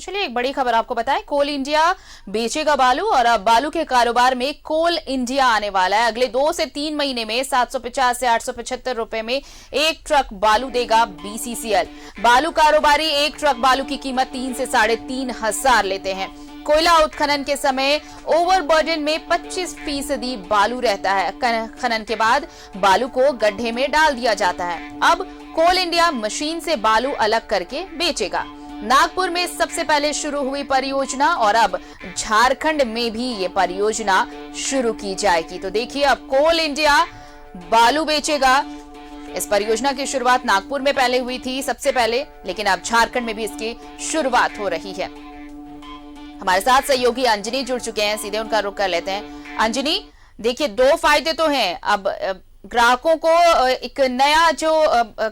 चलिए एक बड़ी खबर आपको बताएं, कोल इंडिया बेचेगा बालू और अब बालू के कारोबार में कोल इंडिया आने वाला है। अगले 2 से 3 महीने में 750 से 875 रुपए में एक ट्रक बालू देगा बीसीसीएल। बालू कारोबारी एक ट्रक बालू की कीमत 3 से 3,500 लेते हैं। कोयला उत्खनन के समय ओवरबर्डन में 25% बालू रहता है। खनन के बाद बालू को गड्ढे में डाल दिया जाता है। अब कोल इंडिया मशीन से बालू अलग करके बेचेगा। नागपुर में सबसे पहले शुरू हुई परियोजना और अब झारखंड में भी ये परियोजना शुरू की जाएगी। तो देखिए, अब कोल इंडिया बालू बेचेगा। इस परियोजना की शुरुआत नागपुर में पहले हुई थी सबसे पहले, लेकिन अब झारखंड में भी इसकी शुरुआत हो रही है। हमारे साथ सहयोगी अंजनी जुड़ चुके हैं, सीधे उनका रुख कर लेते हैं। अंजनी, देखिए 2 फायदे तो हैं। अब ग्राहकों को एक नया जो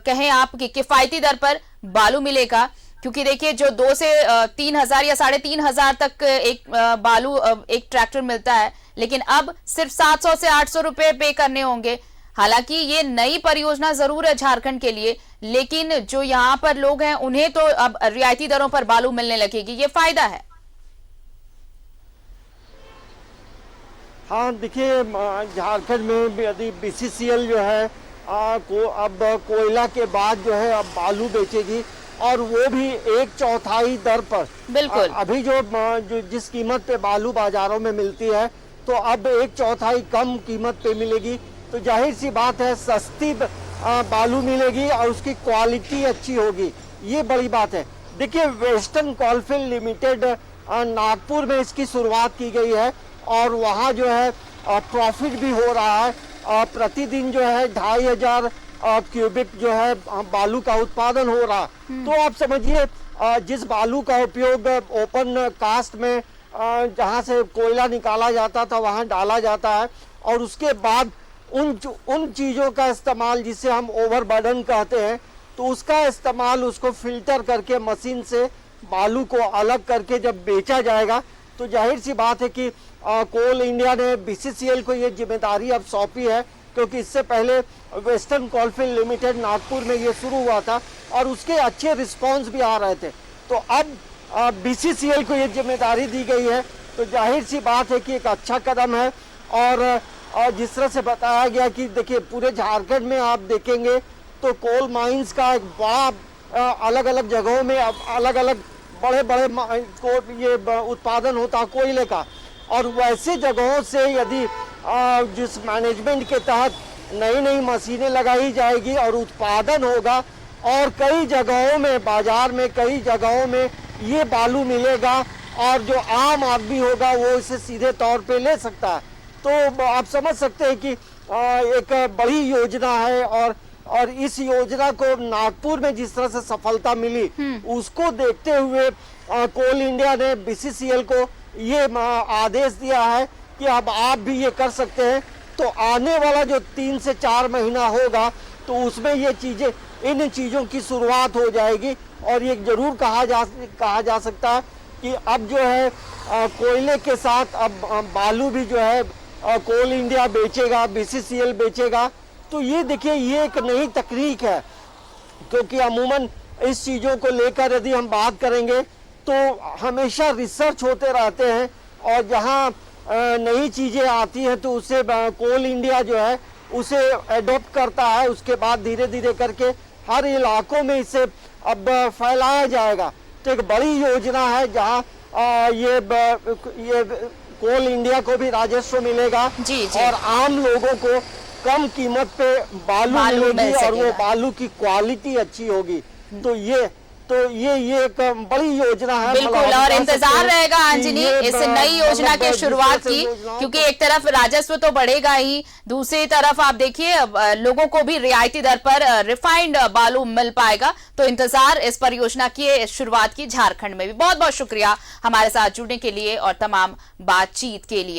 कहें आप कि किफायती दर पर बालू मिलेगा, क्योंकि देखिए जो 2 से 3,000 या 3,500 तक एक बालू एक ट्रैक्टर मिलता है, लेकिन अब सिर्फ 700 से 800 रुपए पे करने होंगे। हालांकि ये नई परियोजना जरूर है झारखंड के लिए, लेकिन जो यहाँ पर लोग हैं उन्हें तो अब रियायती दरों पर बालू मिलने लगेगी, ये फायदा है। हाँ, देखिए झारखंड में यदि बीसीसीएल जो है अब कोयला के बाद जो है अब बालू बेचेगी और वो भी 1/4 दर पर। बिल्कुल। अभी जो जिस कीमत पे बालू बाजारों में मिलती है, तो अब 1/4 कम कीमत पे मिलेगी। तो जाहिर सी बात है, सस्ती बालू मिलेगी और उसकी क्वालिटी अच्छी होगी। ये बड़ी बात है। देखिए, वेस्टर्न कोलफील्ड लिमिटेड नागपुर में इसकी शुरुआत की गई है और वहाँ जो है प्रॉफिट भी हो रहा है। प्रतिदिन जो है 2,500 क्यूबिक जो है बालू का उत्पादन हो रहा। तो आप समझिए, जिस बालू का उपयोग ओपन कास्ट में जहाँ से कोयला निकाला जाता था वहाँ डाला जाता है, और उसके बाद उन चीज़ों का इस्तेमाल जिसे हम ओवरबर्डन कहते हैं, तो उसका इस्तेमाल, उसको फिल्टर करके मशीन से बालू को अलग करके जब बेचा जाएगा, तो जाहिर सी बात है कि कोल इंडिया ने बीसीसीएल को ये जिम्मेदारी अब सौंपी है, क्योंकि इससे पहले वेस्टर्न कोलफील्ड लिमिटेड नागपुर में ये शुरू हुआ था और उसके अच्छे रिस्पांस भी आ रहे थे। तो अब बीसीसीएल को ये जिम्मेदारी दी गई है, तो जाहिर सी बात है कि एक अच्छा कदम है। और जिस तरह से बताया गया कि देखिए, पूरे झारखंड में आप देखेंगे तो कोल माइंस का एक बड़ा अलग अलग जगहों में अलग अलग बड़े ये उत्पादन होता कोयले का, और वैसे जगहों से यदि जिस मैनेजमेंट के तहत नई मशीनें लगाई जाएगी और उत्पादन होगा, और कई जगहों में, बाजार में कई जगहों में ये बालू मिलेगा, और जो आम आदमी होगा वो इसे सीधे तौर पे ले सकता है। तो आप समझ सकते हैं कि एक बड़ी योजना है, और इस योजना को नागपुर में जिस तरह से सफलता मिली, उसको देखते हुए कोल इंडिया ने बीसीसीएल को ये आदेश दिया है कि अब आप भी ये कर सकते हैं। तो आने वाला जो 3 से 4 महीना होगा, तो उसमें ये चीज़ें, इन चीज़ों की शुरुआत हो जाएगी। और ये जरूर कहा जा सकता है कि अब जो है कोयले के साथ अब बालू भी जो है कोल इंडिया बेचेगा, बीसीसीएल बेचेगा। तो ये देखिए, ये एक नई तकनीक है, क्योंकि अमूमन इस चीज़ों को लेकर यदि हम बात करेंगे तो हमेशा रिसर्च होते रहते हैं, और जहाँ नई चीज़ें आती हैं तो उसे कोल इंडिया जो है उसे एडॉप्ट करता है। उसके बाद धीरे धीरे करके हर इलाकों में इसे अब फैलाया जाएगा। तो एक बड़ी योजना है जहाँ ये कोल इंडिया को भी राजस्व मिलेगा जी। और आम लोगों को कम कीमत पे बालू मिलेगी, और वो बालू की क्वालिटी अच्छी होगी। तो ये एक बड़ी योजना है। बिल्कुल, और इंतजार रहेगा अंजनी इस नई योजना की शुरुआत की, क्योंकि एक तरफ राजस्व तो बढ़ेगा ही, दूसरी तरफ आप देखिए लोगों को भी रियायती दर पर रिफाइंड बालू मिल पाएगा। तो इंतजार इस परियोजना की शुरुआत की झारखंड में भी। बहुत बहुत शुक्रिया हमारे साथ जुड़ने के लिए और तमाम बातचीत के लिए।